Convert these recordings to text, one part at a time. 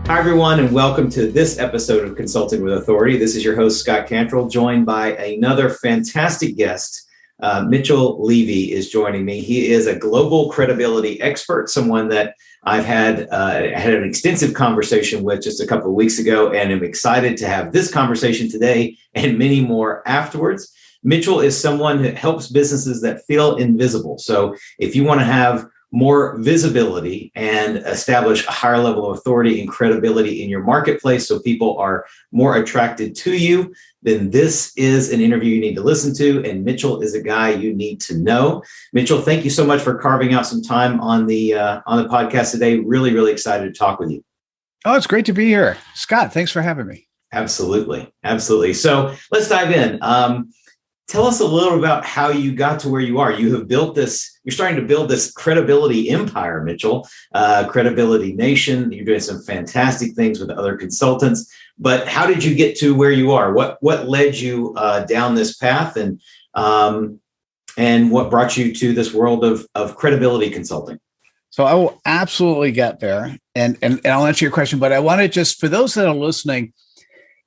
Hi, everyone, and welcome to this episode of Consulting with Authority. This is your host, Scott Cantrell, joined by another fantastic guest. Mitchell Levy is joining me. He is a global credibility expert, someone that I've had an extensive conversation with just a couple of weeks ago, and am excited to have this conversation today and many more afterwards. Mitchell is someone that helps businesses that feel invisible. So if you want to have more visibility and establish a higher level of authority and credibility in your marketplace so people are more attracted to you, then this is an interview you need to listen to. And Mitchell is a guy you need to know. Mitchell, thank you so much for carving out some time on the podcast today. Really, really excited to talk with you. Oh, it's great to be here. Scott, thanks for having me. Absolutely. Absolutely. So let's dive in. Tell us a little about how you got to where you are. You have built this, you're starting to build this credibility empire, Mitchell, Credibility Nation. You're doing some fantastic things with other consultants, but how did you get to where you are? What led you down this path, and what brought you to this world of credibility consulting? So I will absolutely get there, and I'll answer your question, but I want to just, for those that are listening,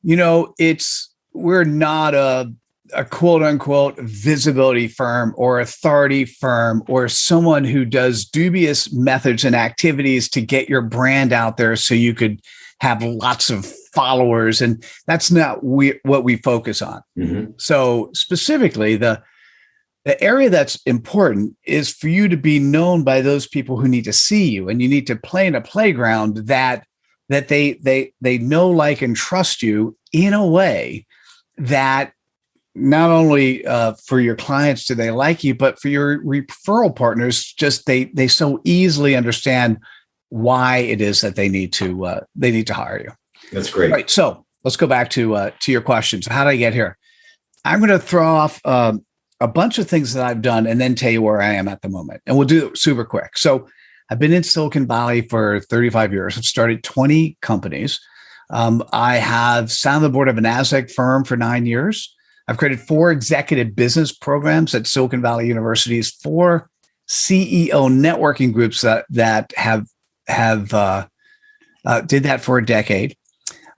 we're not a quote unquote visibility firm or authority firm or someone who does dubious methods and activities to get your brand out there so you could have lots of followers. And that's not what we focus on. Mm-hmm. So specifically, the area that's important is for you to be known by those people who need to see you, and you need to play in a playground that they know, like, and trust you in a way that not only for your clients do they like you, but for your referral partners, just they so easily understand why it is that they need to hire you. That's great. Right. So let's go back to your question. So how did I get here? I'm going to throw off a bunch of things that I've done and then tell you where I am at the moment. And we'll do it super quick. So I've been in Silicon Valley for 35 years. I've started 20 companies. I have sat on the board of a NASDAQ firm for 9 years. I've created 4 executive business programs at Silicon Valley University's 4 CEO networking groups that have did that for a decade.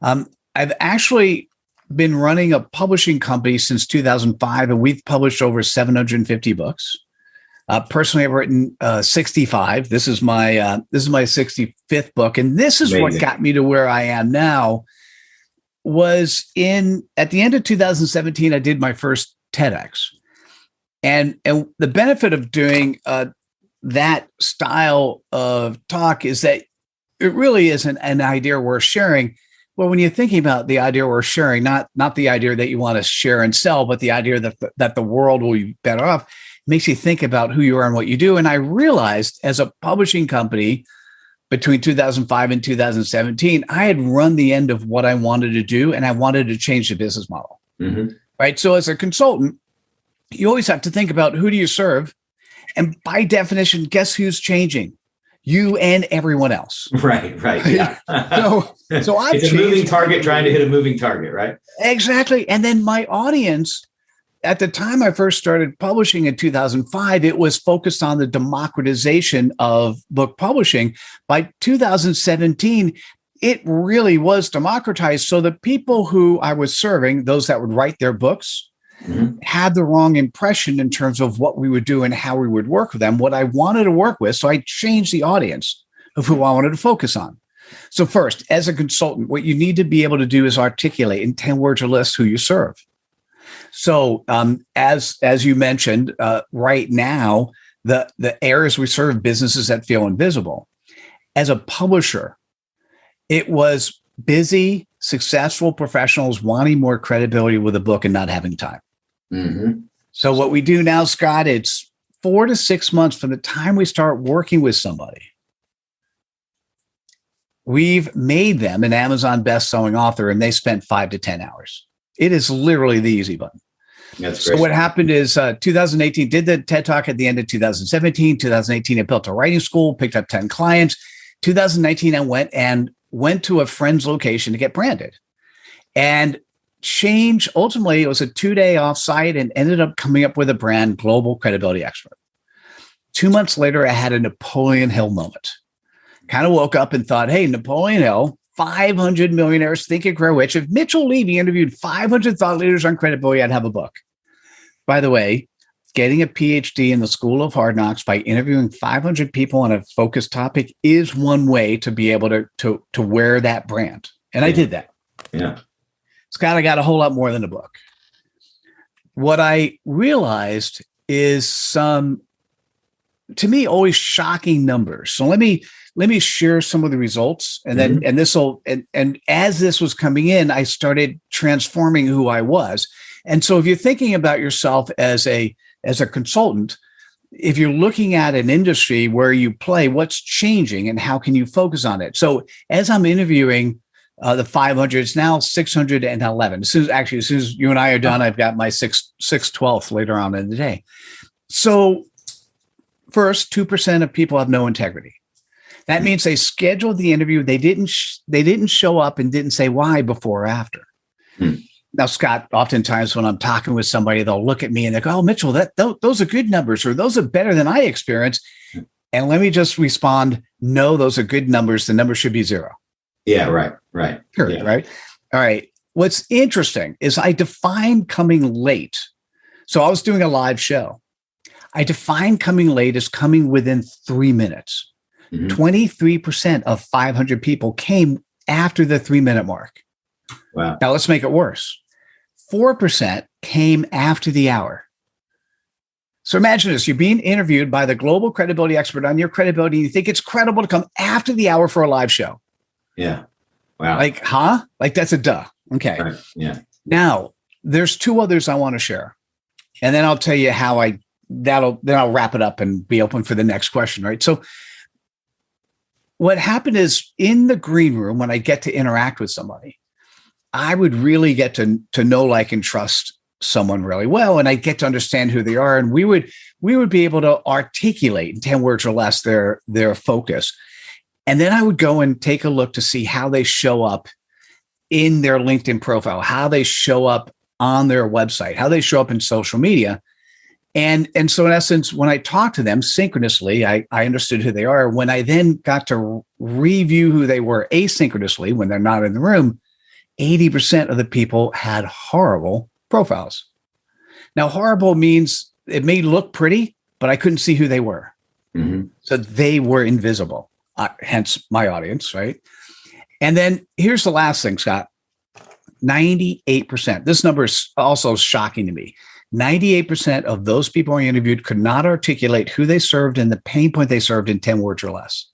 I've actually been running a publishing company since 2005, and we've published over 750 books. Personally, I've written 65. This is my 65th book, and this is Amazing. What got me to where I am now. Was at the end of 2017, I did my first TEDx. And the benefit of doing that style of talk is that it really isn't an idea worth sharing. Well, when you're thinking about the idea worth sharing, not the idea that you want to share and sell, but the idea that the world will be better off, makes you think about who you are and what you do. And I realized as a publishing company, between 2005 and 2017, I had run the end of what I wanted to do, and I wanted to change the business model. Mm-hmm. Right. So as a consultant, you always have to think about who do you serve? And by definition, guess who's changing? You and everyone else. Right. Yeah. so I've it's a moving target trying to hit a moving target, right? Exactly. And then my audience, at the time I first started publishing in 2005, it was focused on the democratization of book publishing. By 2017, it really was democratized. So the people who I was serving, those that would write their books, mm-hmm. had the wrong impression in terms of what we would do and how we would work with them, what I wanted to work with. So I changed the audience of who I wanted to focus on. So first, as a consultant, what you need to be able to do is articulate in 10 words or less who you serve. So as you mentioned, right now, the areas we serve, businesses that feel invisible. As a publisher, it was busy, successful professionals wanting more credibility with a book and not having time. Mm-hmm. So what we do now, Scott, it's 4 to 6 months from the time we start working with somebody. We've made them an Amazon best-selling author, and they spent 5 to 10 hours. It is literally the easy button. That's great. So what happened is 2018, did the TED Talk at the end of 2017. 2018, I built a writing school, picked up 10 clients. 2019, I went to a friend's location to get branded. And change, ultimately, it was a 2-day offsite and ended up coming up with a brand, Global Credibility Expert. 2 months later, I had a Napoleon Hill moment. Kind of woke up and thought, hey, Napoleon Hill, 500 Millionaires Think and Grow Rich. If Mitchell Levy interviewed 500 thought leaders on credibility, I'd have a book. By the way, getting a PhD in the School of Hard Knocks by interviewing 500 people on a focused topic is one way to be able to wear that brand. And I did that. Yeah. Scott, I got a whole lot more than a book. What I realized is some, to me, always shocking numbers. So let me share some of the results, and then and as this was coming in, I started transforming who I was. And so if you're thinking about yourself as a consultant, if you're looking at an industry where you play, what's changing and how can you focus on it? So as I'm interviewing the 500, it's now 611. As soon as you and I are done, I've got my 612th later on in the day. So first, 2% of people have no integrity. That means they scheduled the interview. They didn't show up and didn't say why before or after. Now, Scott, oftentimes when I'm talking with somebody, they'll look at me and they go, "Oh, Mitchell, those are good numbers, or those are better than I experienced." And let me just respond, no, those are good numbers. The number should be 0. Yeah, right. Period, yeah. right? All right. What's interesting is I defined coming late. So I was doing a live show. I defined coming late as coming within 3 minutes. 23% of 500 people came after the 3-minute mark. Wow. Now let's make it worse. 4% came after the hour. So imagine this. You're being interviewed by the global credibility expert on your credibility. You think it's credible to come after the hour for a live show. Yeah. Wow. Like, huh? Like that's a duh. Okay. Right. Yeah. Now there's 2 others I want to share. And then I'll tell you how then I'll wrap it up and be open for the next question. Right. So what happened is in the green room, when I get to interact with somebody, I would really get to know, like, and trust someone really well. And I get to understand who they are. And we would be able to articulate in 10 words or less their focus. And then I would go and take a look to see how they show up in their LinkedIn profile, how they show up on their website, how they show up in social media. And so in essence, when I talked to them synchronously, I understood who they are. When I then got to review who they were asynchronously, when they're not in the room, 80% of the people had horrible profiles. Now, horrible means it may look pretty, but I couldn't see who they were. So they were invisible, hence my audience, right? And then here's the last thing, Scott. 98%. This number is also shocking to me. 98% of those people I interviewed could not articulate who they served and the pain point they served in 10 words or less.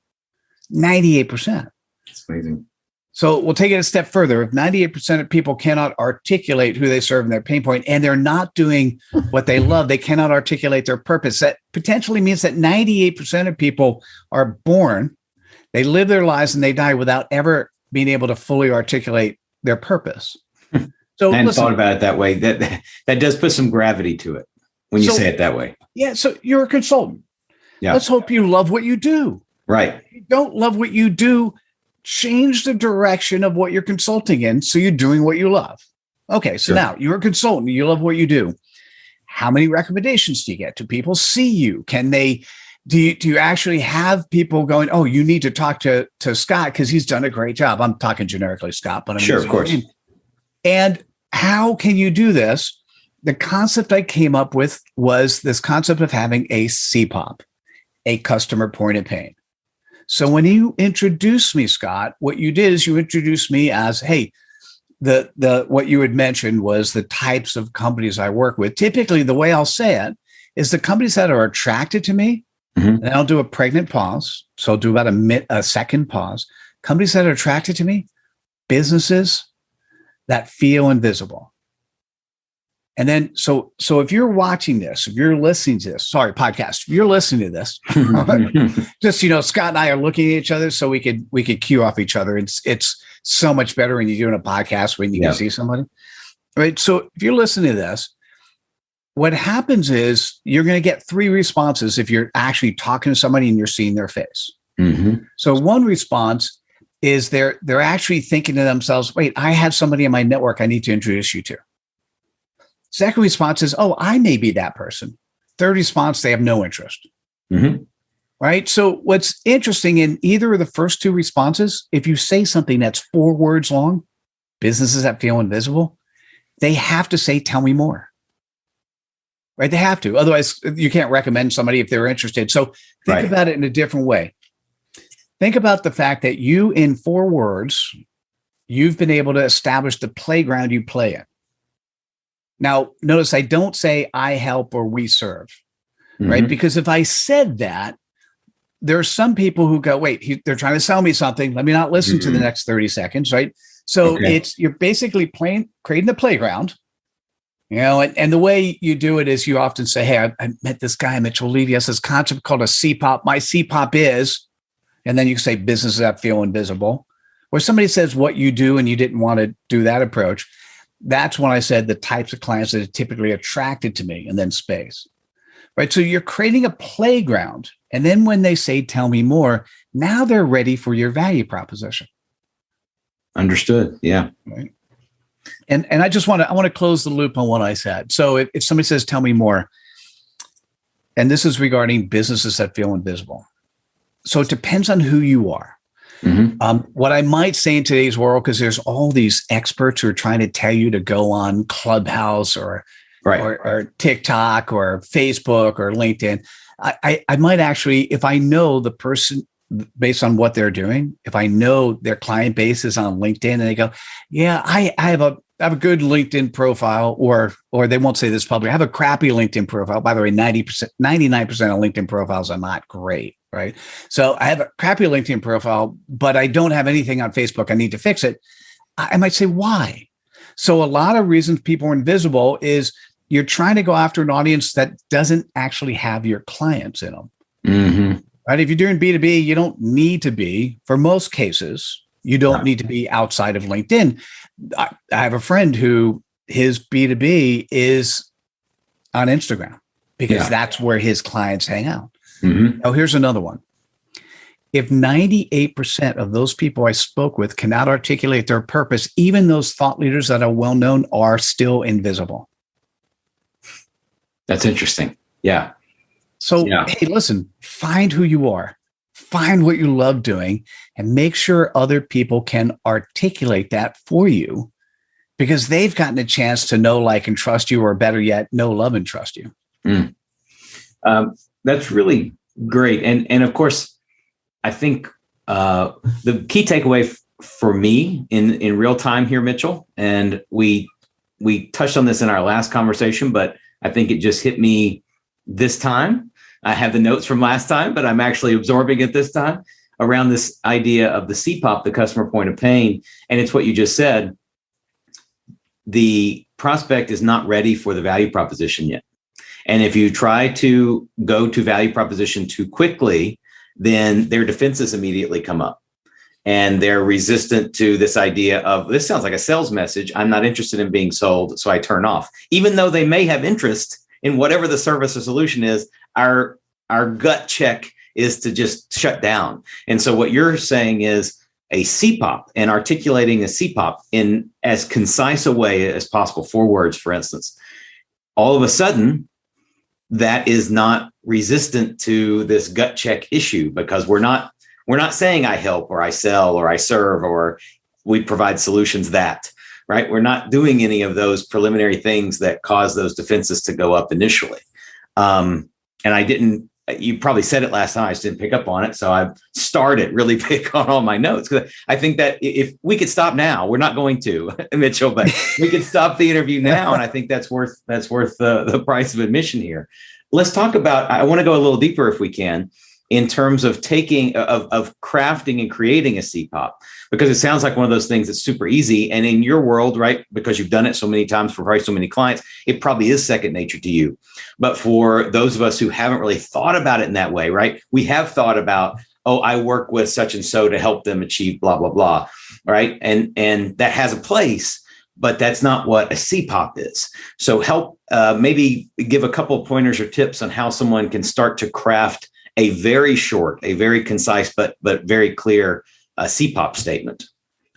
98%. That's amazing. So we'll take it a step further. If 98% of people cannot articulate who they serve in their pain point, and they're not doing what they love, they cannot articulate their purpose. That potentially means that 98% of people are born, they live their lives, and they die without ever being able to fully articulate their purpose. So I hadn't thought about it that way. That does put some gravity to it when you say it that way. Yeah. So you're a consultant. Yeah. Let's hope you love what you do. Right. If you don't love what you do, change the direction of what you're consulting in so you're doing what you love. Okay. So now you're a consultant. You love what you do. How many recommendations do you get? Do people see you? Can they? Do you actually have people going, "Oh, you need to talk to Scott because he's done a great job"? I'm talking generically, Scott, but I'm sure, of course. And how can you do this? The concept I came up with was this concept of having a CPOP, a customer point of pain. So when you introduced me, Scott, what you did is you introduced me as, hey, the what you had mentioned was the types of companies I work with. Typically, the way I'll say it is the companies that are attracted to me, and I'll do a pregnant pause. So I'll do about a second pause. Companies that are attracted to me, businesses that feel invisible. And then, so if you're watching this, if you're listening to this, podcast, if you're listening to this, just, Scott and I are looking at each other so we could cue off each other. It's so much better when you're doing a podcast when you can see somebody, right? So if you're listening to this, what happens is you're going to get 3 responses if you're actually talking to somebody and you're seeing their face. So one response is they're actually thinking to themselves, wait, I have somebody in my network I need to introduce you to. Second response is, oh, I may be that person. Third response, they have no interest. right? So what's interesting in either of the first two responses, if you say something that's 4 words long, businesses that feel invisible, they have to say, tell me more, right? They have to. Otherwise, you can't recommend somebody if they're interested. So think about it in a different way. Think about the fact that you, in 4 words, you've been able to establish the playground you play in. Now, notice I don't say I help or we serve, right? Because if I said that, there are some people who go, wait, they're trying to sell me something. Let me not listen to the next 30 seconds, right? So you're basically creating the playground, and the way you do it is you often say, hey, I met this guy, Mitchell Levy, has this concept called a CPOP. My CPOP is, and then you can say businesses that feel invisible. Or somebody says what you do and you didn't want to do that approach. That's when I said the types of clients that are typically attracted to me, and then space, right? So you're creating a playground. And then when they say, tell me more, now they're ready for your value proposition. Understood. Yeah. Right. And I want to close the loop on what I said. So if somebody says, tell me more, and this is regarding businesses that feel invisible. So it depends on who you are. What I might say in today's world, because there's all these experts who are trying to tell you to go on Clubhouse or TikTok or Facebook or LinkedIn. I might actually, if I know the person based on what they're doing, if I know their client base is on LinkedIn and they go, yeah, I have a good LinkedIn profile, or they won't say this publicly. I have a crappy LinkedIn profile. By the way, 99% of LinkedIn profiles are not great. Right. So I have a crappy LinkedIn profile, but I don't have anything on Facebook. I need to fix it. I might say, why? So a lot of reasons people are invisible is you're trying to go after an audience that doesn't actually have your clients in them. Right. If you're doing B2B, you don't need to be, for most cases, you don't need to be outside of LinkedIn. I have a friend who his B2B is on Instagram because that's where his clients hang out. Now, here's another one. If 98% of those people I spoke with cannot articulate their purpose, even those thought leaders that are well-known are still invisible. That's interesting. Yeah. So, hey, listen, find who you are, find what you love doing, and make sure other people can articulate that for you, because they've gotten a chance to know, like, and trust you, or better yet, know, love, and trust you. That's really great. And of course, I think the key takeaway for me in real time here, Mitchell, and we touched on this in our last conversation, but I think it just hit me this time. I have the notes from last time, but I'm actually absorbing it this time around this idea of the CPOP, the customer point of pain. And it's what you just said. The prospect is not ready for the value proposition yet. And if you try to go to value proposition too quickly, then their defenses immediately come up. And they're resistant to this idea of, this sounds like a sales message. I'm not interested in being sold, so I turn off. Even though they may have interest in whatever the service or solution is, our gut check is to just shut down. And so what you're saying is a CPOP, and articulating a CPOP in as concise a way as possible, 4 words, for instance, all of a sudden, that is not resistant to this gut check issue, because we're not saying I help or I sell or I serve or we provide solutions that, right? We're not doing any of those preliminary things that cause those defenses to go up initially. And you probably said it last time, I just didn't pick up on it. So I've started really pick on all my notes, because I think that if we could stop now, we're not going to, Mitchell, but we could stop the interview now. And I think that's worth the price of admission here. Let's talk about, I want to go a little deeper if we can, in terms of of crafting and creating a CPOP, because it sounds like one of those things that's super easy. And in your world, right, because you've done it so many times for probably so many clients, it probably is second nature to you. But for those of us who haven't really thought about it in that way, right, we have thought about, oh, I work with such and so to help them achieve blah, blah, blah, right? And that has a place, but that's not what a CPOP is. So help maybe give a couple of pointers or tips on how someone can start to craft a very short, a very concise, but very clear CPOP statement.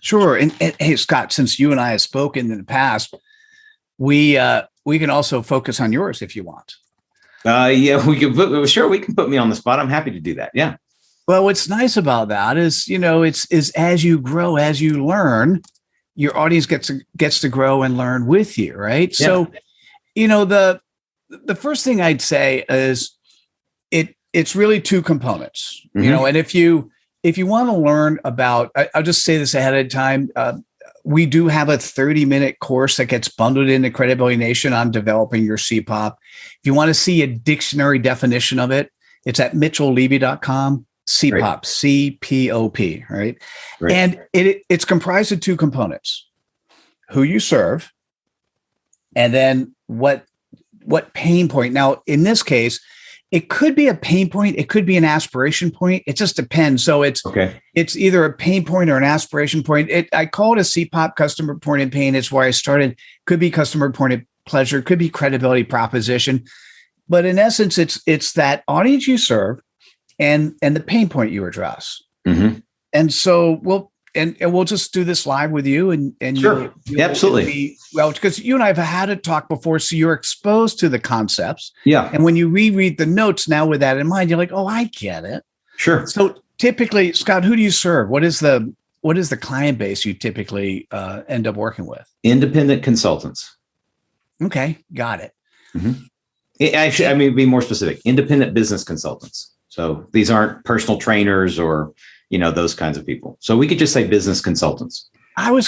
Sure. And hey, Scott, since you and I have spoken in the past, we can also focus on yours if you want. Yeah, we can put me on the spot. I'm happy to do that. Yeah. Well, what's nice about that is, it's as you grow, as you learn, your audience gets to grow and learn with you, right? Yeah. So, the first thing I'd say is it's really two components, and if you want to learn about, I'll just say this ahead of time. We do have a 30-minute course that gets bundled into Credibility Nation on developing your CPOP. If you want to see a dictionary definition of it, it's at mitchelllevy.com. CPOP, right. CPOP, right? And it's comprised of two components: who you serve, and then what pain point. Now, in this case, it could be a pain point, it could be an aspiration point. It just depends. So it's either a pain point or an aspiration point. I call it a CPOP, customer point of pain. It's where I started. Could be customer point of pleasure, could be credibility proposition. But in essence, it's that audience you serve and the pain point you address. And so we'll just do this live with you, and sure. Absolutely. Because you and I have had a talk before, so you're exposed to the concepts. Yeah. And when you reread the notes now with that in mind, you're like, oh, I get it. Sure. So typically, Scott, who do you serve? What is the client base you typically end up working with? Independent consultants. Okay, got it. Actually, I mean, be more specific. Independent business consultants. So these aren't personal trainers or those kinds of people. So we could just say business consultants. Having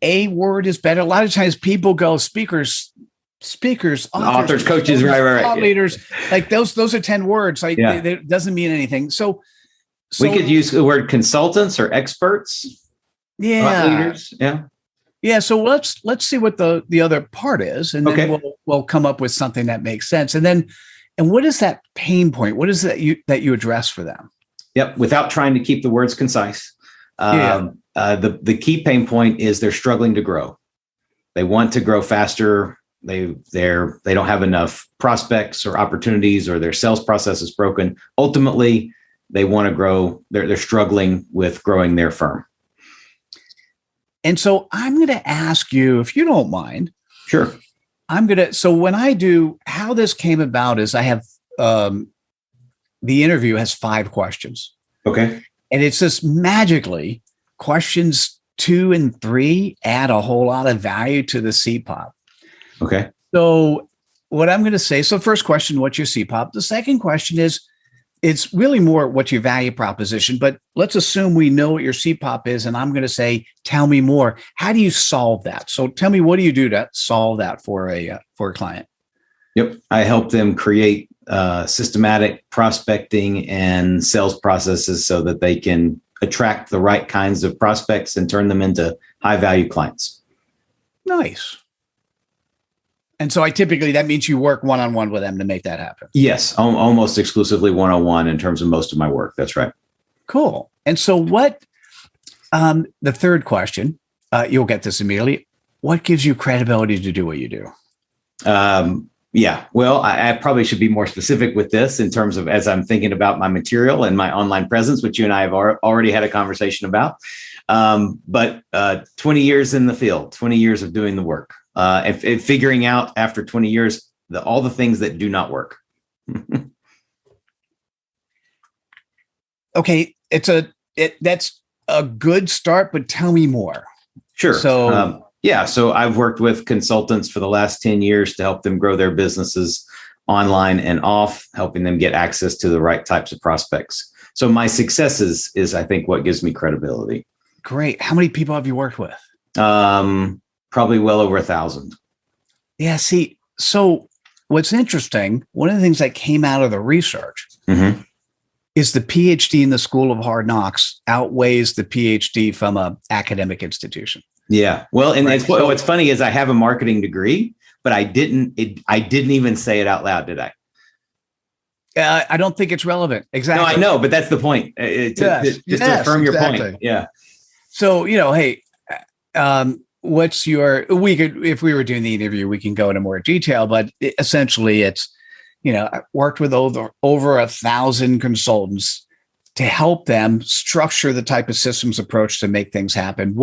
a word is better. A lot of times people go speakers, authors, coaches, right. Thought leaders. Like those are 10 words. Like it doesn't mean anything. So we could use the word consultants or experts. Yeah. Leaders. Yeah. Yeah. So let's see what the other part is, and then we'll come up with something that makes sense. And what is that pain point? What is that you address for them? Yep. Without trying to keep the words concise. The key pain point is they're struggling to grow. They want to grow faster. They don't have enough prospects or opportunities, or their sales process is broken. Ultimately, they want to grow. They're struggling with growing their firm. And so I'm going to ask you, if you don't mind. Sure. So when I do, how this came about is I have, the interview has 5 questions. Okay. And it's just magically questions 2 and 3 add a whole lot of value to the CPOP. Okay. So what I'm going to say, so first question, what's your CPOP? The second question is, it's really more what's your value proposition, but let's assume we know what your CPOP is. And I'm going to say, tell me more. How do you solve that? So tell me, what do you do to solve that for a client? Yep. I help them create systematic prospecting and sales processes so that they can attract the right kinds of prospects and turn them into high value clients. Nice. And so that means you work one-on-one with them to make that happen. Yes, almost exclusively one-on-one in terms of most of my work. That's right. Cool. And so the third question, you'll get this immediately. What gives you credibility to do what you do? Yeah, well, I probably should be more specific with this in terms of, as I'm thinking about my material and my online presence, which you and I have already had a conversation about. But 20 years in the field, 20 years of doing the work. And figuring out after 20 years, all the things that do not work. Okay. That's a good start, but tell me more. Sure. So, so I've worked with consultants for the last 10 years to help them grow their businesses online and off, helping them get access to the right types of prospects. So my successes is I think what gives me credibility. Great. How many people have you worked with? Probably well over 1,000. Yeah. See, so what's interesting, one of the things that came out of the research is the PhD in the School of Hard Knocks outweighs the PhD from an academic institution. Yeah. Well, and what's funny is I have a marketing degree, but I didn't even say it out loud, did I? I don't think it's relevant. Exactly. No, I know, but that's the point. To affirm your point. Yeah. So, hey, if we were doing the interview, we can go into more detail, but essentially it's, I worked with over 1,000 consultants to help them structure the type of systems approach to make things happen.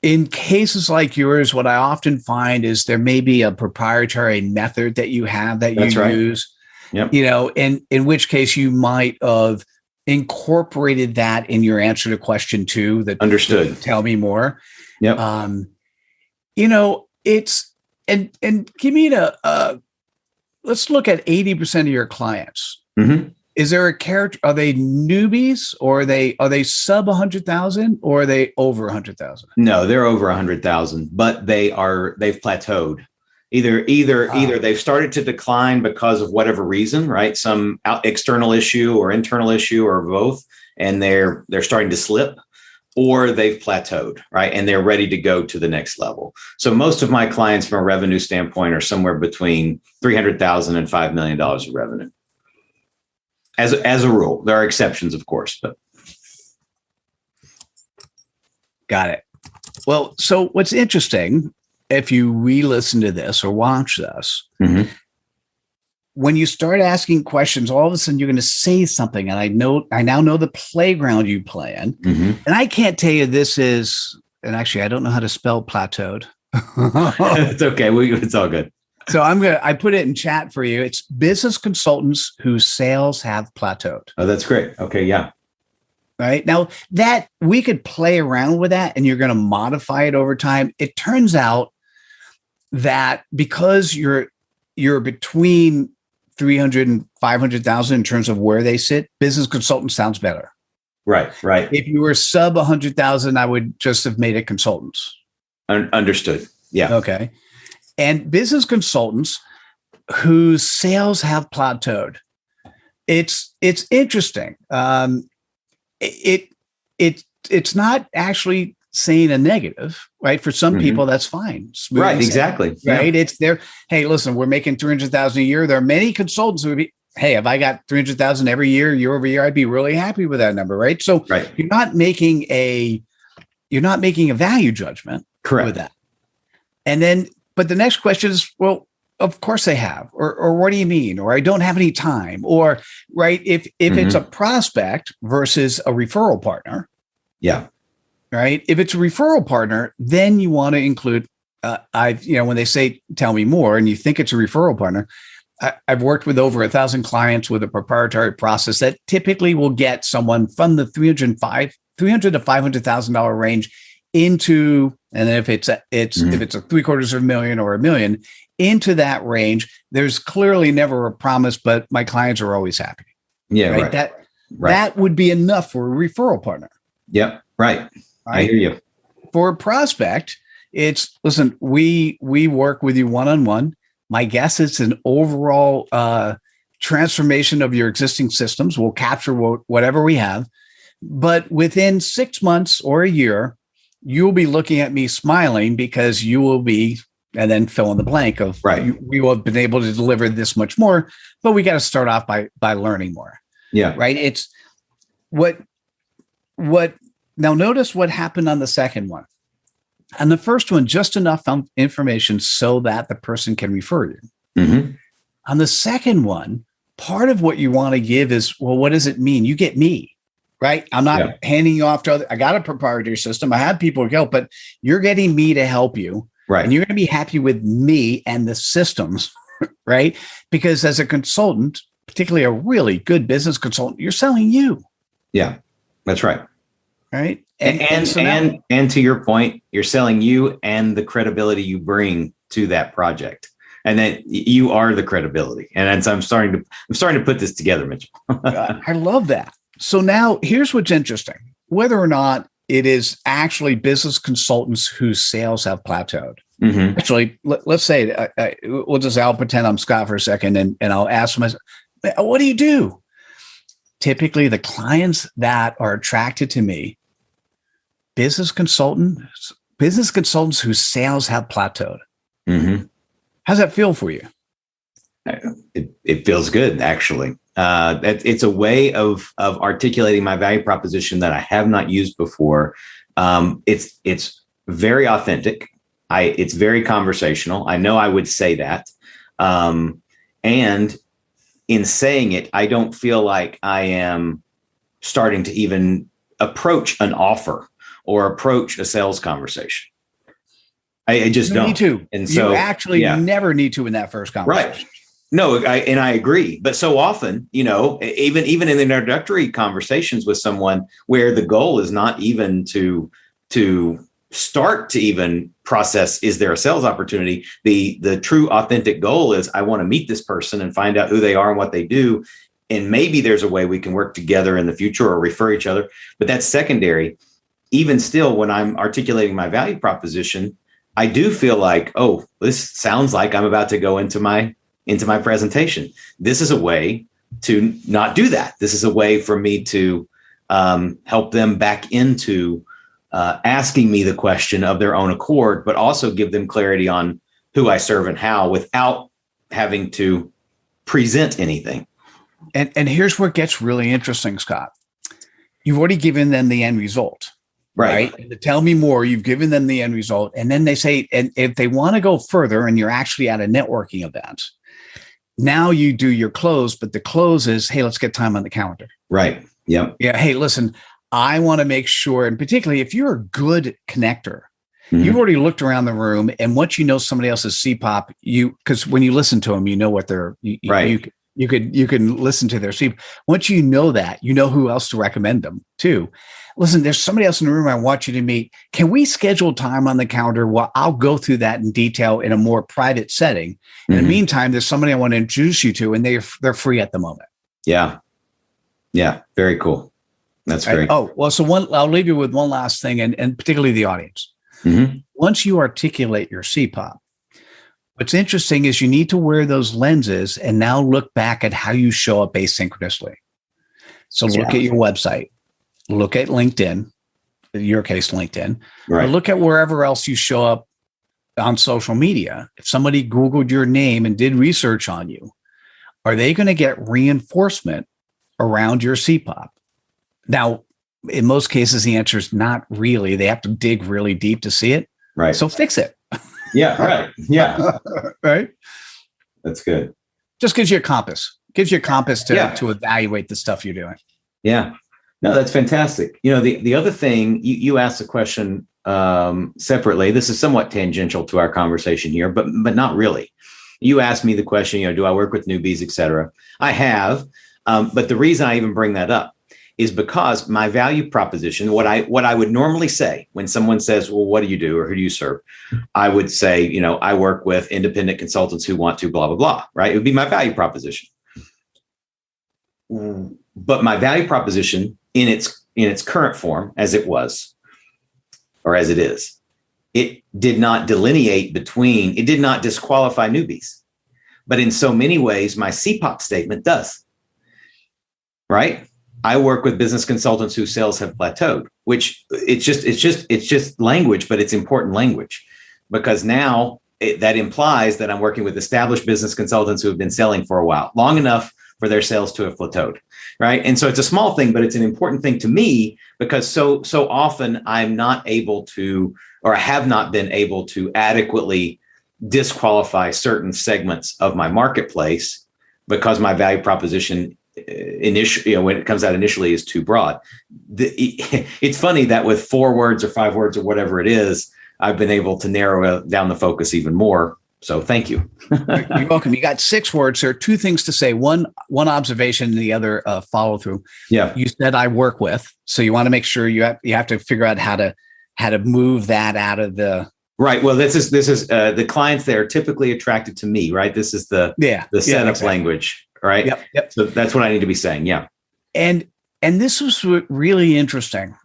in cases like yours, what I often find is there may be a proprietary method that you have that That's you right. use, Yep. in which case you might have incorporated that in your answer to question 2. That Understood. tell me more. Yep. It's and give me let's look at 80% of your clients. Mm-hmm. Is there a character? Are they newbies, or are they sub 100,000, or are they over 100,000? No, they're over 100,000, but they've plateaued. Either they've started to decline because of whatever reason, right? Some external issue or internal issue or both, and they're starting to slip, or they've plateaued, right? And they're ready to go to the next level. So most of my clients from a revenue standpoint are somewhere between 300,000 and $5 million of revenue. As a rule, there are exceptions, of course, but. Got it. Well, so what's interesting, if you re-listen to this or watch this, Mm-hmm. when you start asking questions, all of a sudden you're going to say something. And I now know the playground you play in. Mm-hmm. And I can't tell you this is, and actually I don't know how to spell plateaued. It's okay. It's all good. So I put it in chat for you. It's business consultants whose sales have plateaued. Oh, that's great. Okay. Yeah. Right now, that we could play around with that, and you're going to modify it over time. It turns out that because you're between 300 and 500,000 in terms of where they sit, business consultant sounds better. Right. If you were sub 100,000, I would just have made it consultants. Understood. Yeah. Okay. And business consultants whose sales have plateaued. It's interesting. It's not actually saying a negative, right? For some people, that's fine. Smooth Right. sailing, Exactly. right. Yeah. It's there. Hey, listen, we're making 300,000 a year. There are many consultants who would be, hey, if I got 300,000 every year over year, I'd be really happy with that number, right? So you're not making a value judgment. Correct. With that. And then, but the next question is, well, of course they have, or what do you mean? Or I don't have any time, or right. If it's a prospect versus a referral partner. Yeah. Right. If it's a referral partner, then you want to include, when they say, tell me more, and you think it's a referral partner, I've worked with over 1,000 clients with a proprietary process that typically will get someone from the $300 to $500,000 range into, and then if it's a $750,000 or $1 million into that range, there's clearly never a promise, but my clients are always happy. Yeah. Right. That would be enough for a referral partner. Yep. Right. I hear you. For a prospect, it's, listen, we work with you one-on-one. My guess is an overall transformation of your existing systems. We'll capture whatever we have, but within 6 months or a year, you'll be looking at me smiling because you will be, and then fill in the blank of, we will have been able to deliver this much more, but we got to start off by learning more. Yeah. Right. It's what now notice what happened on the second one. On the first one, just enough information so that the person can refer you. Mm-hmm. On the second one, part of what you want to give is, well, what does it mean? You get me. Right. I'm not handing you off to other. I got a proprietary system. I have people to help, but you're getting me to help you. Right. And you're going to be happy with me and the systems. Right. Because as a consultant, particularly a really good business consultant, you're selling you. Yeah, that's right. Right. And to your point, you're selling you and the credibility you bring to that project. And then you are the credibility. And so I'm starting to put this together, Mitchell. I love that. So now here's what's interesting. Whether or not it is actually business consultants whose sales have plateaued. Mm-hmm. Actually, let's say, I'll pretend I'm Scott for a second and I'll ask myself, what do you do? Typically, the clients that are attracted to me, business consultants whose sales have plateaued. Mm-hmm. How's that feel for you? It feels good, actually. It's a way of articulating my value proposition that I have not used before. It's very authentic. It's very conversational. I know I would say that. And in saying it, I don't feel like I am starting to even approach an offer or approach a sales conversation. I just You don't. need to. And so you actually never need to in that first conversation. Right. No, I agree. But so often, even in the introductory conversations with someone where the goal is not even to start to even process, is there a sales opportunity? The true authentic goal is, I want to meet this person and find out who they are and what they do. And maybe there's a way we can work together in the future or refer each other. But that's secondary. Even still, when I'm articulating my value proposition, I do feel like, oh, this sounds like I'm about to go into my presentation. This is a way to not do that. This is a way for me to help them back into asking me the question of their own accord, but also give them clarity on who I serve and how, without having to present anything. And here's where it gets really interesting, Scott. You've already given them the end result. Right. And tell me more. You've given them the end result. And then they say, and if they want to go further and you're actually at a networking event, now you do your close, but the close is, hey, let's get time on the calendar. Right. Yep. Yeah. Hey, listen, I want to make sure, and particularly if you're a good connector, you've already looked around the room, and once you know somebody else's CPOP, because when you listen to them, you know what they're, you can listen to their CPOP. Once you know that, you know who else to recommend them to. Listen, there's somebody else in the room I want you to meet. Can we schedule time on the calendar? Well, I'll go through that in detail in a more private setting. In the meantime, there's somebody I want to introduce you to, and they're free at the moment. Yeah. Yeah. Very cool. That's great. Oh, well, so I'll leave you with one last thing, and particularly the audience. Once you articulate your CPOP, what's interesting is you need to wear those lenses and now look back at how you show up asynchronously. So look at your website. Look at LinkedIn, in your case, LinkedIn, or look at wherever else you show up on social media. If somebody Googled your name and did research on you, are they going to get reinforcement around your CPOP? Now, in most cases, the answer is not really. They have to dig really deep to see it. Right. So fix it. Yeah. Right. Yeah. Right. That's good. Just gives you a compass. Gives you a compass to evaluate the stuff you're doing. Yeah. No, that's fantastic. The other thing, you asked a question separately. This is somewhat tangential to our conversation here, but not really. You asked me the question, do I work with newbies, et cetera? I have. But the reason I even bring that up is because my value proposition, what I would normally say when someone says, well, what do you do or who do you serve? I would say, I work with independent consultants who want to blah, blah, blah, right? It would be my value proposition. But my value proposition in its current form, as it was, or as it is, it did not delineate between, it did not disqualify newbies. But in so many ways, my CPOP statement does, right? I work with business consultants whose sales have plateaued, which it's just language, but it's important language, because now that implies that I'm working with established business consultants who have been selling for a while, long enough for their sales to have plateaued, right? And so it's a small thing, but it's an important thing to me, because so often I'm not able to, or have not been able to adequately disqualify certain segments of my marketplace because my value proposition initially, when it comes out initially, is too broad. It's funny that with 4 words or 5 words or whatever it is, I've been able to narrow down the focus even more. So thank you. You're welcome. You got 6 words. There are 2 things to say. One observation, and the other follow through. Yeah. You said I work with, so you want to make sure you have to figure out how to move that out of the. Right. Well, this is the clients that are typically attracted to me, right? This is the setup language, right? Yep. So that's what I need to be saying. Yeah. And this was really interesting.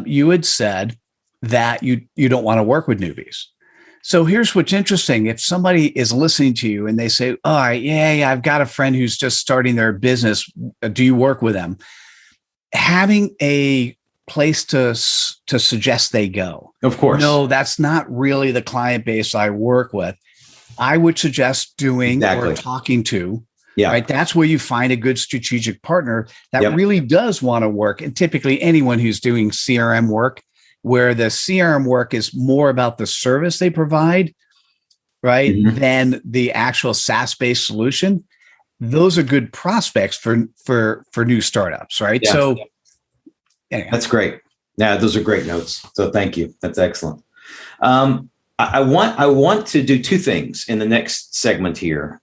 You had said that you don't want to work with newbies. So here's what's interesting. If somebody is listening to you and they say, all right, yeah, I've got a friend who's just starting their business. Do you work with them? Having a place to suggest they go. Of course. No, that's not really the client base I work with. I would suggest doing or talking to. Yeah. Right. That's where you find a good strategic partner that really does want to work. And typically anyone who's doing CRM work, where the CRM work is more about the service they provide, right, than the actual SaaS-based solution, those are good prospects for new startups, right? Yeah. So anyway. That's great. Yeah, those are great notes. So thank you. That's excellent. I want to do two things in the next segment here.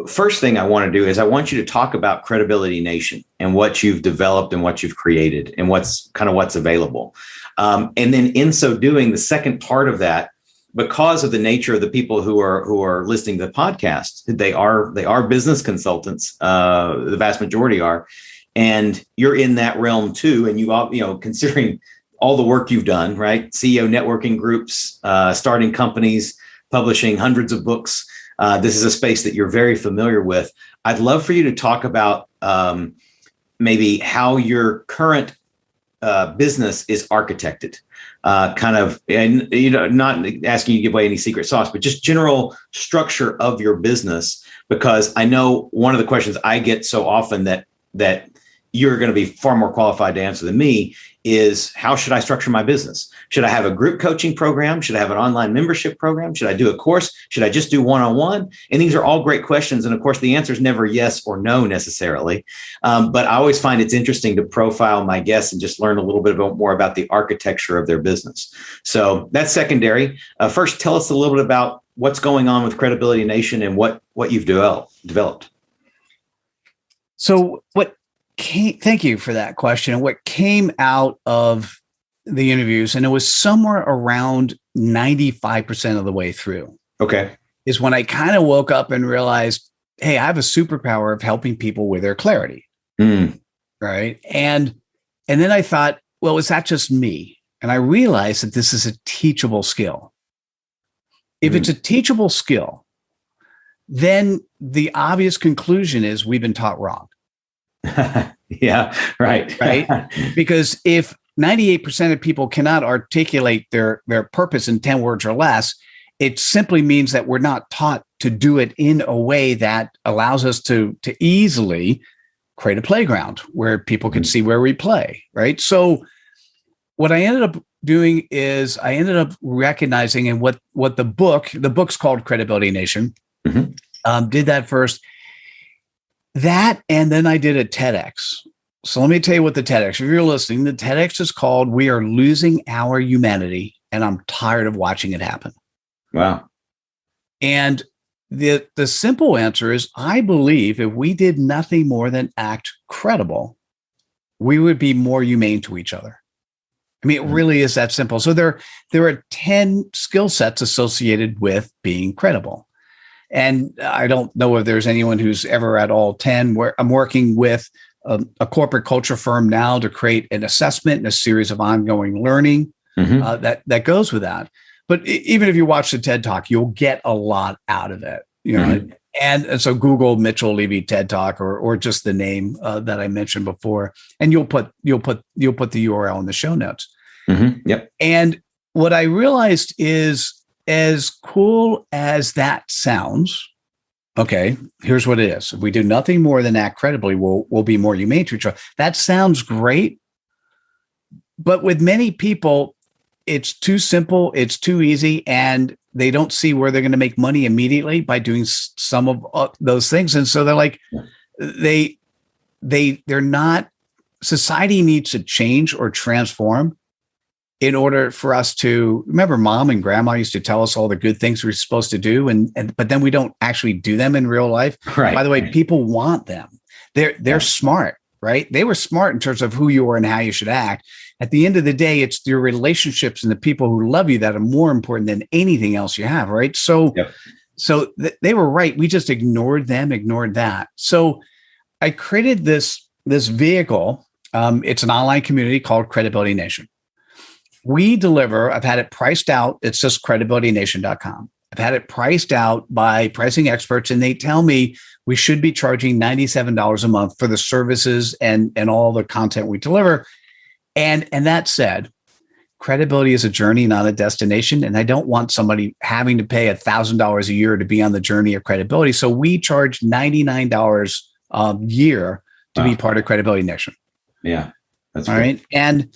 First thing I want to do is I want you to talk about Credibility Nation and what you've developed and what you've created and what's available. And then in so doing, the second part of that, because of the nature of the people who are listening to the podcast, they are business consultants. The vast majority are, and you're in that realm too. And considering all the work you've done, right? CEO networking groups, starting companies, publishing hundreds of books. This is a space that you're very familiar with. I'd love for you to talk about maybe how your current business is architected. And not asking you to give away any secret sauce, but just general structure of your business, because I know one of the questions I get so often that you're going to be far more qualified to answer than me is, how should I structure my business? Should I have a group coaching program? Should I have an online membership program? Should I do a course? Should I just do one-on-one? And these are all great questions. And of course, the answer is never yes or no necessarily. But I always find it's interesting to profile my guests and just learn a little bit more about the architecture of their business. So that's secondary. First, tell us a little bit about what's going on with Credibility Nation and what you've developed. So thank you for that question. And what came out of the interviews, and it was somewhere around 95% of the way through. Okay. Is when I kind of woke up and realized, hey, I have a superpower of helping people with their clarity. Right. And then I thought, well, is that just me? And I realized that this is a teachable skill. If it's a teachable skill, then the obvious conclusion is we've been taught wrong. Yeah, right. Right. Because if 98% of people cannot articulate their purpose in 10 words or less, it simply means that we're not taught to do it in a way that allows us to easily create a playground where people can see where we play. Right. So what I ended up doing is I ended up recognizing, and what the book's called Credibility Nation, did that first. That, and then I did a TEDx. So let me tell you what the TEDx, if you're listening, the TEDx is called "We Are Losing Our Humanity, and I'm Tired of Watching It Happen." Wow. And the simple answer is, I believe if we did nothing more than act credible, we would be more humane to each other. I mean, it really is that simple. So there are 10 skill sets associated with being credible. And I don't know if there's anyone who's ever at all 10. Where I'm working with a corporate culture firm now to create an assessment and a series of ongoing learning that goes with that. But even if you watch the TED Talk, you'll get a lot out of it. And so Google Mitchell Levy TED Talk or just the name that I mentioned before, and you'll put the URL in the show notes. Yep. And what I realized is, as cool as that sounds, okay, here's what it is. If we do nothing more than act credibly, we'll be more humane to each other. That sounds great. But with many people, it's too simple, it's too easy, and they don't see where they're going to make money immediately by doing some of those things. And so they're like, they're not, society needs to change or transform in order for us to remember. Mom and grandma used to tell us all the good things we're supposed to do, but then we don't actually do them in real life. Right. By the way, people want them. They're smart, right? They were smart in terms of who you are and how you should act. At the end of the day, it's your relationships and the people who love you that are more important than anything else you have, right? So, they were right. We just ignored them, ignored that. So I created this vehicle. It's an online community called Credibility Nation. We deliver, I've had it priced out. It's just credibilitynation.com. I've had it priced out by pricing experts, and they tell me we should be charging $97 a month for the services and all the content we deliver. And that said, credibility is a journey, not a destination. And I don't want somebody having to pay $1,000 a year to be on the journey of credibility. So we charge $99 a year to be part of Credibility Nation. Yeah. That's all right. And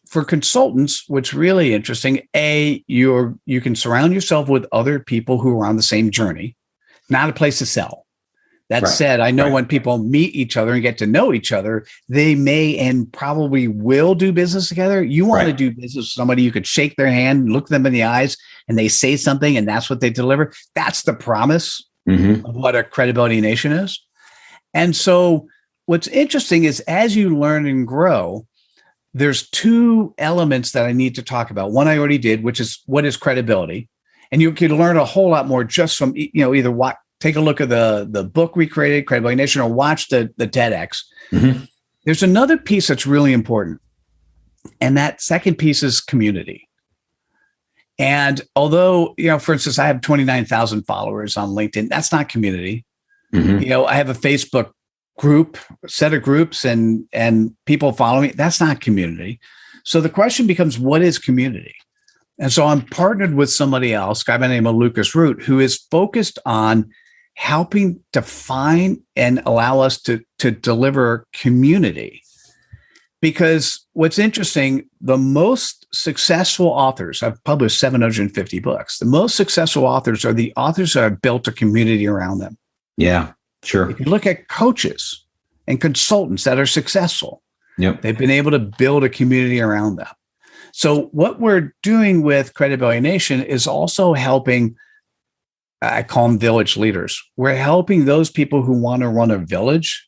for consultants, what's really interesting, you can surround yourself with other people who are on the same journey, not a place to sell. That Right. said, I know Right. when people meet each other and get to know each other, they may and probably will do business together. You want to Right. do business with somebody you could shake their hand, look them in the eyes, and they say something, and that's what they deliver. That's the promise Mm-hmm. of what a credibility nation is. And so what's interesting is as you learn and grow, there's two elements that I need to talk about. One I already did, which is what is credibility. And you can learn a whole lot more just from, either take a look at the book we created, Credibility Nation, or watch the TEDx. Mm-hmm. There's another piece that's really important. And that second piece is community. And although, for instance, I have 29,000 followers on LinkedIn, that's not community. Mm-hmm. I have a Facebook group, set of groups, and people follow me. That's not community. So the question becomes, what is community? And so I'm partnered with somebody else, a guy by the name of Lucas Root, who is focused on helping define and allow us to deliver community. Because what's interesting, the most successful authors, I've published 750 books. The most successful authors are the authors that have built a community around them. Yeah, sure. If you look at coaches and consultants that are successful, Yep. they've been able to build a community around them. So what we're doing with Credibility Nation is also helping, I call them village leaders. We're helping those people who want to run a village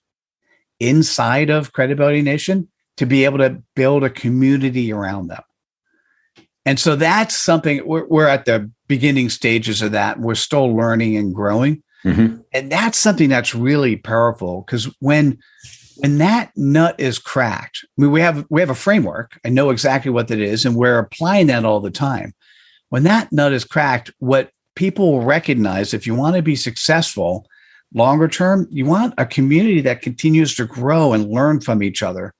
inside of Credibility Nation to be able to build a community around them. And so that's something we're at the beginning stages of that. We're still learning and growing. Mm-hmm. And that's something that's really powerful, because when that nut is cracked, I mean, we have a framework. I know exactly what that is, and we're applying that all the time. When that nut is cracked, what people will recognize, if you want to be successful longer term, you want a community that continues to grow and learn from each other.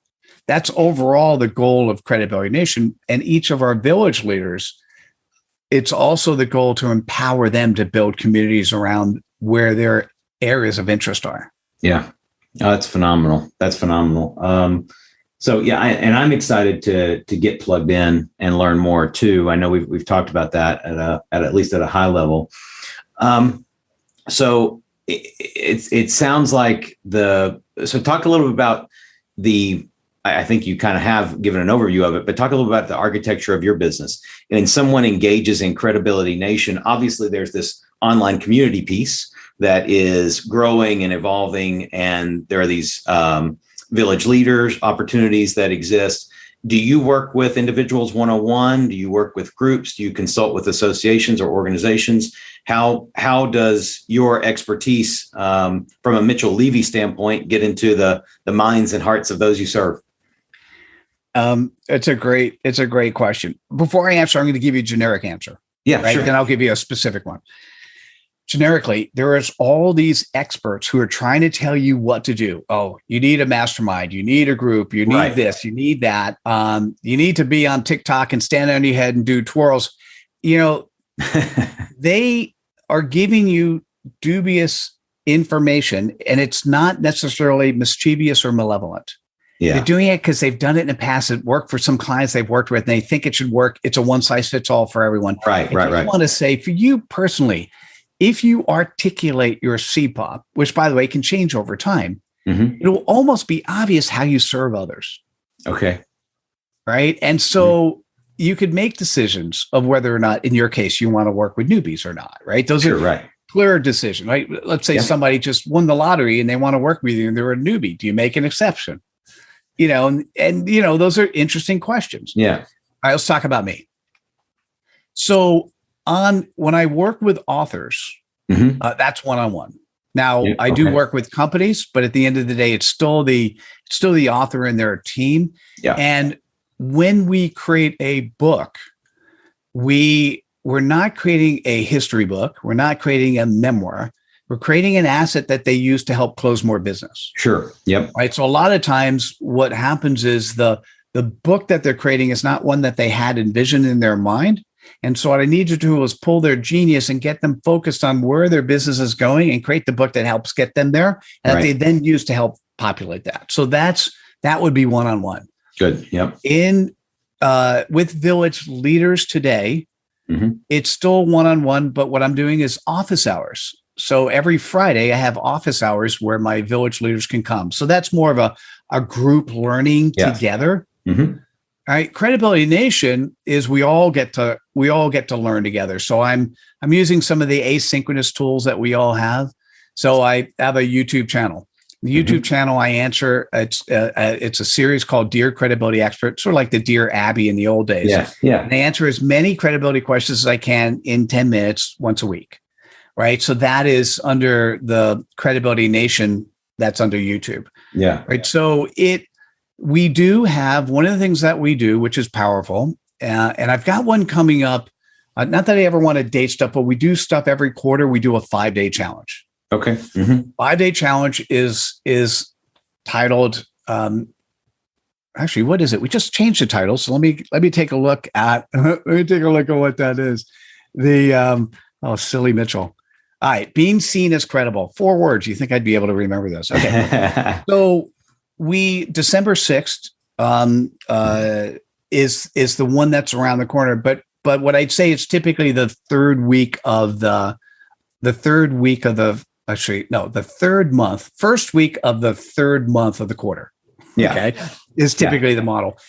That's overall the goal of Credibility Nation. And each of our village leaders, it's also the goal to empower them to build communities around where their areas of interest are. Yeah. Oh, that's phenomenal. That's phenomenal. So yeah, I'm excited to get plugged in and learn more too. I know we've talked about that at least at a high level. So it sounds like so talk a little bit about I think you kind of have given an overview of it, but talk a little about the architecture of your business. And someone engages in Credibility Nation. Obviously, there's this online community piece that is growing and evolving, and there are these village leaders opportunities that exist. Do you work with individuals one-on-one? Do you work with groups? Do you consult with associations or organizations? How does your expertise from a Mitchell Levy standpoint get into the minds and hearts of those you serve? It's a great question. Before I answer, I'm going to give you a generic answer. Yeah, right. Sure. Then I'll give you a specific one. Generically, there is all these experts who are trying to tell you what to do. Oh, you need a mastermind, you need a group, you need Right. this, you need that. You need to be on TikTok and stand on your head and do twirls. They are giving you dubious information, and it's not necessarily mischievous or malevolent. Yeah. They're doing it because they've done it in the past. It worked for some clients they've worked with, and they think it should work. It's a one size fits all for everyone. Right. I want to say, for you personally, if you articulate your CPOP, which by the way can change over time, Mm-hmm. it'll almost be obvious how you serve others. Okay. Right. And so you could make decisions of whether or not, in your case, you want to work with newbies or not. Right. Those Sure, are right. clear decisions. Right. Let's say somebody just won the lottery and they want to work with you and they're a newbie. Do you make an exception? And those are interesting questions. Yeah. All right, let's talk about me. So when I work with authors, Mm-hmm. that's one-on-one. Now, Yeah, I do okay. work with companies, but at the end of the day, it's still the author and their team. Yeah. And when we create a book, we're not creating a history book. We're not creating a memoir. We're creating an asset that they use to help close more business. Sure. Yep. Right. So a lot of times what happens is the book that they're creating is not one that they had envisioned in their mind. And so what I need to do is pull their genius and get them focused on where their business is going and create the book that helps get them there, and that they then use to help populate that. So that would be one-on-one. Good. Yep. With village leaders today, Mm-hmm. it's still one-on-one, but what I'm doing is office hours. So every Friday, I have office hours where my village leaders can come. So that's more of a group learning together. Mm-hmm. All right. Credibility Nation is we all get to learn together. So I'm using some of the asynchronous tools that we all have. So I have a YouTube channel. The YouTube channel I answer, it's a series called Dear Credibility Expert, sort of like the Dear Abby in the old days. Yeah. And I answer as many credibility questions as I can in 10 minutes once a week. Right. So that is under the Credibility Nation. That's under YouTube. Yeah. Right. So we do have one of the things that we do, which is powerful. And I've got one coming up. Not that I ever want to date stuff, but we do stuff every quarter. We do a 5-day challenge. Okay. 5-day challenge is titled. Actually, what is it? We just changed the title. So let me take a look at what that is. The silly Mitchell. All right, being seen as credible. 4 words. You think I'd be able to remember this? Okay. So December 6th is the one that's around the corner. But what I'd say is typically the third month, first week of the third month of the quarter. Yeah. Okay. Is typically the model.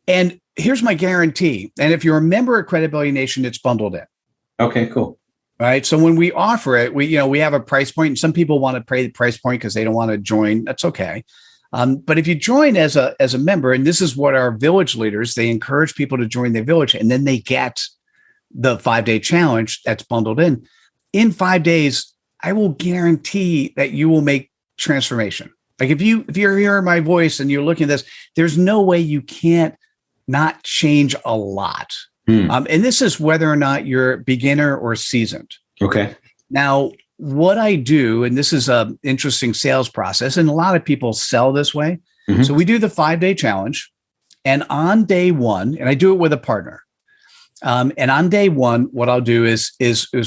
And here's my guarantee. And if you're a member of Credibility Nation, it's bundled in. Okay, cool. Right. So when we offer it, we have a price point, and some people want to pay the price point because they don't want to join. That's okay. But if you join as a member, and this is what our village leaders, they encourage people to join their village, and then they get the 5-day challenge that's bundled in. In 5 days, I will guarantee that you will make transformation. Like if you're hearing my voice and you're looking at this, there's no way you can't not change a lot. And this is whether or not you're beginner or seasoned. Okay. Now, what I do, and this is an interesting sales process, and a lot of people sell this way. So we do the 5-day challenge, and on day 1, and I do it with a partner. And on day 1, what I'll do is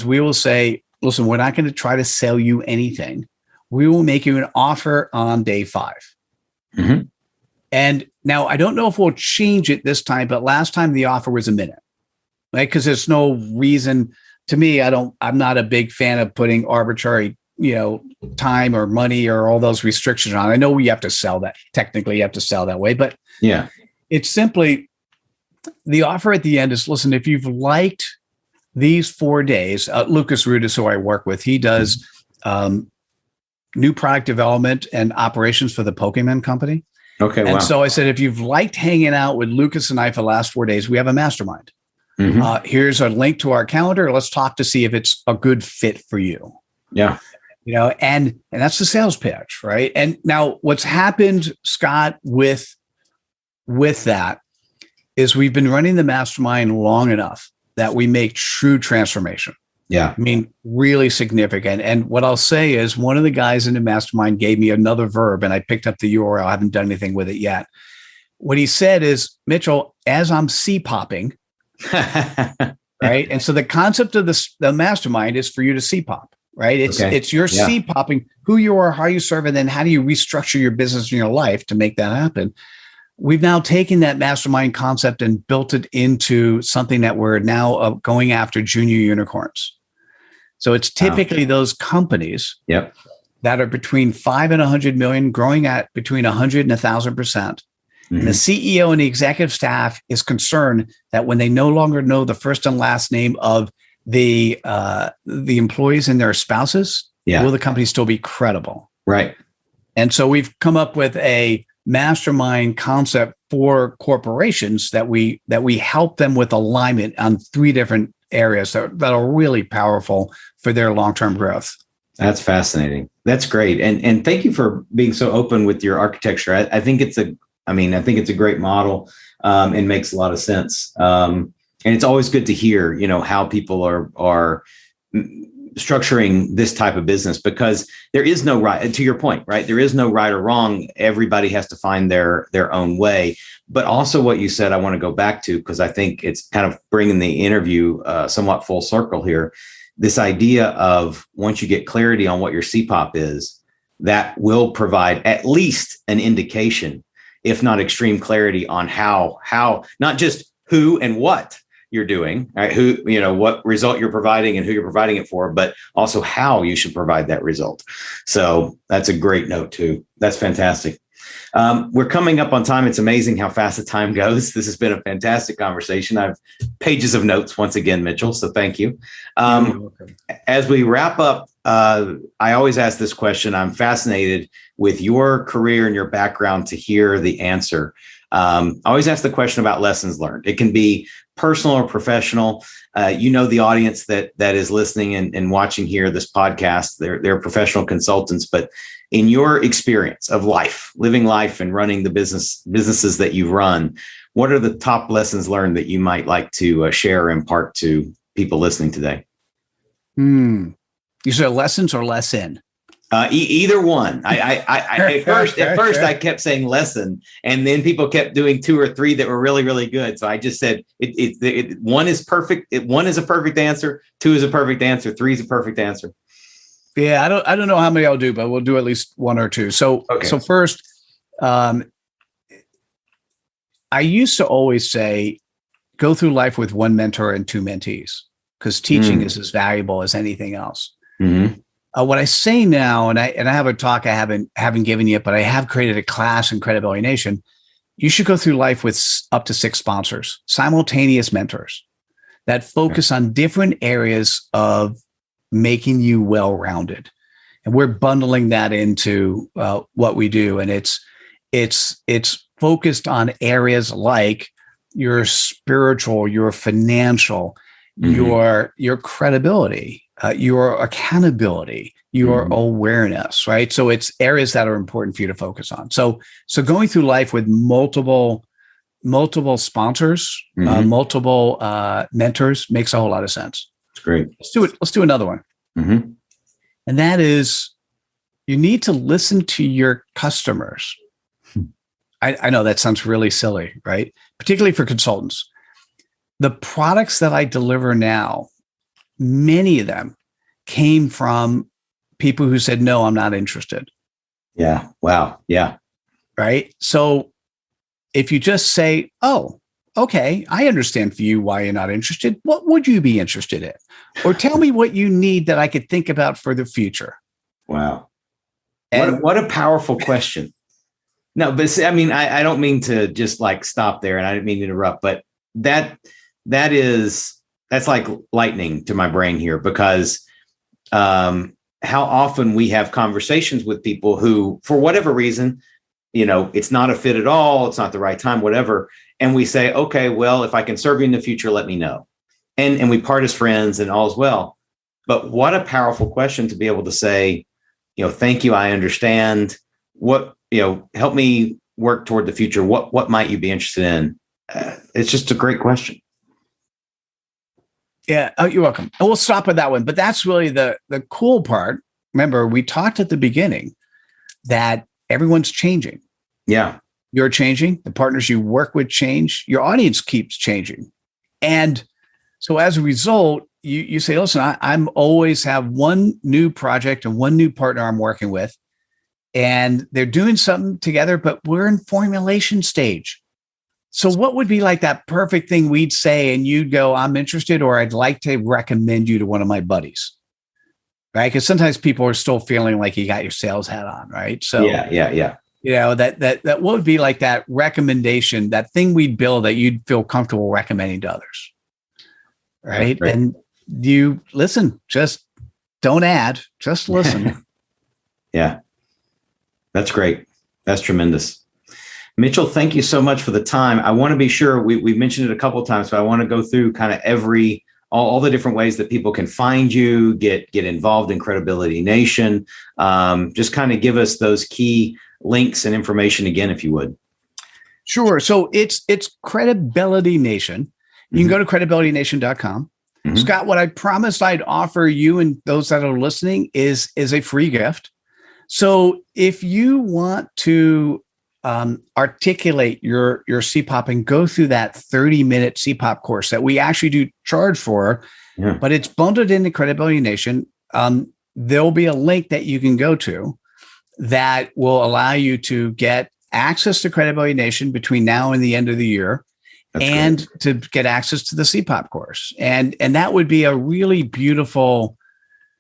we will say, listen, we're not going to try to sell you anything. We will make you an offer on day 5. And now I don't know if we'll change it this time, but last time the offer was a minute, right? Because there's no reason to me. I'm not a big fan of putting arbitrary, time or money or all those restrictions on. I know we have to sell that. Technically, you have to sell that way, but yeah, it's simply the offer at the end is, listen, if you've liked these 4 days, Lucas Root is who I work with. He does new product development and operations for the Pokemon company. Okay. And wow. So I said, if you've liked hanging out with Lucas and I for the last 4 days, we have a mastermind. Here's a link to our calendar. Let's talk to see if it's a good fit for you. Yeah. And that's the sales pitch, right? And now what's happened, Scott, with that is we've been running the mastermind long enough that we make true transformation. Yeah. I mean, really significant. And what I'll say is one of the guys in the mastermind gave me another verb, and I picked up the URL. I haven't done anything with it yet. What he said is, Mitchell, as I'm C-popping, right? And so the concept of the mastermind is for you to C-pop, right? It's your C-popping, who you are, how you serve, and then how do you restructure your business and your life to make that happen? We've now taken that mastermind concept and built it into something that we're now going after junior unicorns. So it's typically those companies that are between 5 and 100 million, growing at between 100 and 1,000%. And the CEO and the executive staff is concerned that when they no longer know the first and last name of the employees and their spouses, will the company still be credible? Right. And so we've come up with a mastermind concept for corporations that we help them with alignment on 3 different areas that are really powerful for their long-term growth. That's fascinating. That's great. And thank you for being so open with your architecture. I think it's a great model and makes a lot of sense. And it's always good to hear, how people are structuring this type of business, because there is no right, to your point, right? There is no right or wrong. Everybody has to find their own way. But also what you said, I want to go back to, because I think it's kind of bringing the interview somewhat full circle here. This idea of once you get clarity on what your CPOP is, that will provide at least an indication, if not extreme clarity, on how not just who and what you're doing, right? Who, what result you're providing and who you're providing it for, but also how you should provide that result. So that's a great note too. That's fantastic. We're coming up on time. It's amazing how fast the time goes. This has been a fantastic conversation. I have pages of notes once again, Mitchell. So thank you. As we wrap up, I always ask this question. I'm fascinated with your career and your background to hear the answer. I always ask the question about lessons learned. It can be personal or professional. The audience that is listening and watching here, this podcast, they're professional consultants, but in your experience of life, living life and running the businesses that you've run, what are the top lessons learned that you might like to share or impart to people listening today? You said lessons or lesson? Either one. At first I kept saying lesson, and then people kept doing 2 or 3 that were really, really good. So I just said one is perfect. One is a perfect answer. 2 is a perfect answer. 3 is a perfect answer. Yeah, I don't know how many I'll do, but we'll do at least 1 or 2. So first, I used to always say, go through life with 1 mentor and 2 mentees, because teaching is as valuable as anything else. Mm-hmm. What I say now, and I have a talk I haven't given yet, but I have created a class in Credibility Nation. You should go through life with up to 6 sponsors, simultaneous mentors that focus on different areas of making you well-rounded. And we're bundling that into what we do. And it's focused on areas like your spiritual, your financial, your credibility, your accountability, your awareness, right? So it's areas that are important for you to focus on. So going through life with multiple sponsors, multiple mentors makes a whole lot of sense. That's great. Let's do another one. Mm-hmm. And that is, you need to listen to your customers. I know that sounds really silly, right? Particularly for consultants. The products that I deliver now, many of them came from people who said, no, I'm not interested. Yeah. Wow. Yeah. Right. So if you just say, oh, okay, I understand for you why you're not interested. What would you be interested in? Or tell me what you need that I could think about for the future. Wow. And what a powerful question. No, but I don't mean to just like stop there, and I didn't mean to interrupt, but that's like lightning to my brain here, because how often we have conversations with people who, for whatever reason, it's not a fit at all. It's not the right time, whatever. And we say, okay, well, if I can serve you in the future, let me know. And we part as friends and all is well. But what a powerful question to be able to say, thank you. I understand. Help me work toward the future. What might you be interested in? It's just a great question. Yeah. Oh, you're welcome. And we'll stop with that one. But that's really the cool part. Remember, we talked at the beginning that everyone's changing. Yeah. You're changing. The partners you work with change. Your audience keeps changing. And so as a result, you say, listen, I'm always have 1 new project and 1 new partner I'm working with, and they're doing something together, but we're in formulation stage. So what would be like that perfect thing we'd say, and you'd go, I'm interested, or I'd like to recommend you to one of my buddies, right? Because sometimes people are still feeling like you got your sales hat on, right? So yeah. That what would be like that recommendation, that thing we'd build that you'd feel comfortable recommending to others, right? And you listen, just don't add, just listen. Yeah, that's great. That's tremendous. Mitchell, thank you so much for the time. I want to be sure we've mentioned it a couple of times, but I want to go through kind of all the different ways that people can find you, get involved in Credibility Nation. Just kind of give us those key links and information again, if you would. Sure. So it's Credibility Nation. You can go to credibilitynation.com. Scott, what I promised I'd offer you and those that are listening is a free gift. So if you want to articulate your CPOP and go through that 30-minute CPOP course that we actually do charge for, but it's bundled into Credibility Nation, there'll be a link that you can go to that will allow you to get access to Credibility Nation between now and the end of the year. That's and great. to get access to the CPOP course. And that would be a really beautiful,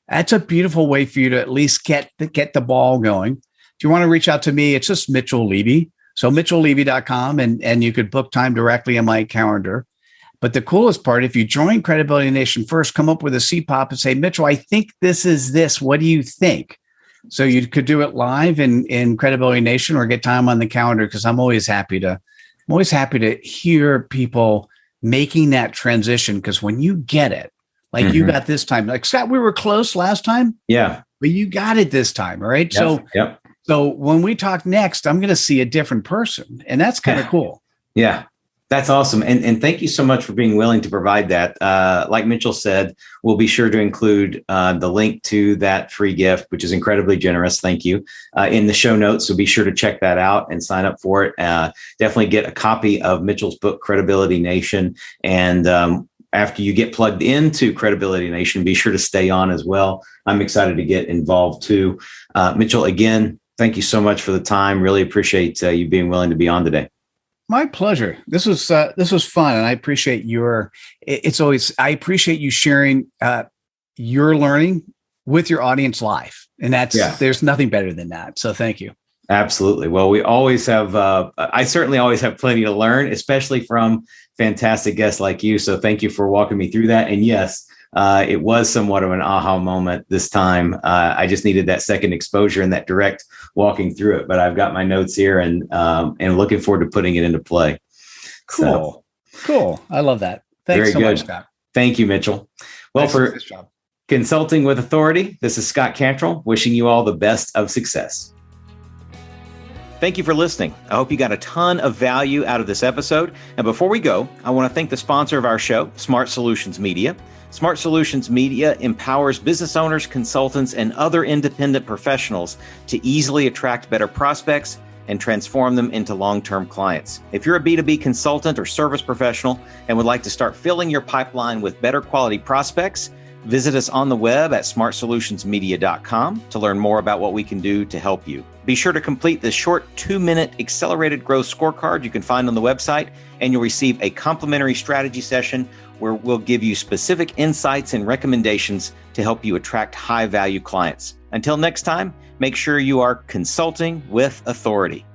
that's a beautiful way for you to at least get the ball going. If you want to reach out to me, it's just Mitchell Levy. So mitchelllevy.com, and you could book time directly on my calendar. But the coolest part, if you join Credibility Nation first, come up with a CPOP and say, Mitchell, I think this is this. What do you think? So you could do it live in Credibility Nation or get time on the calendar, because I'm always happy to hear people making that transition. Because when you get it, like you got this time, like Scott, we were close last time. Yeah. But you got it this time. All right. Yep. So when we talk next, I'm going to see a different person, and that's kind of cool. Yeah, that's awesome. And thank you so much for being willing to provide that. Like Mitchell said, we'll be sure to include the link to that free gift, which is incredibly generous. Thank you. In the show notes. So be sure to check that out and sign up for it. Definitely get a copy of Mitchell's book, Credibility Nation. And after you get plugged into Credibility Nation, be sure to stay on as well. I'm excited to get involved too. Mitchell, again, thank you so much for the time. Really appreciate you being willing to be on today. My pleasure. This was fun, and I appreciate I appreciate you sharing your learning with your audience live, and there's nothing better than that. So thank you. Absolutely. Well, we always have. I certainly always have plenty to learn, especially from fantastic guests like you. So thank you for walking me through that. And yes, it was somewhat of an aha moment this time. I just needed that second exposure and that direct walking through it. But I've got my notes here and looking forward to putting it into play. Cool. I love that. Thanks so much, Scott. Thank you, Mitchell. Well, for Consulting with Authority, this is Scott Cantrell wishing you all the best of success. Thank you for listening. I hope you got a ton of value out of this episode. And before we go, I want to thank the sponsor of our show, Smart Solutions Media. Smart Solutions Media empowers business owners, consultants, and other independent professionals to easily attract better prospects and transform them into long-term clients. If you're a B2B consultant or service professional and would like to start filling your pipeline with better quality prospects, visit us on the web at smartsolutionsmedia.com to learn more about what we can do to help you. Be sure to complete the short 2-minute accelerated growth scorecard you can find on the website, and you'll receive a complimentary strategy session where we'll give you specific insights and recommendations to help you attract high-value clients. Until next time, make sure you are consulting with authority.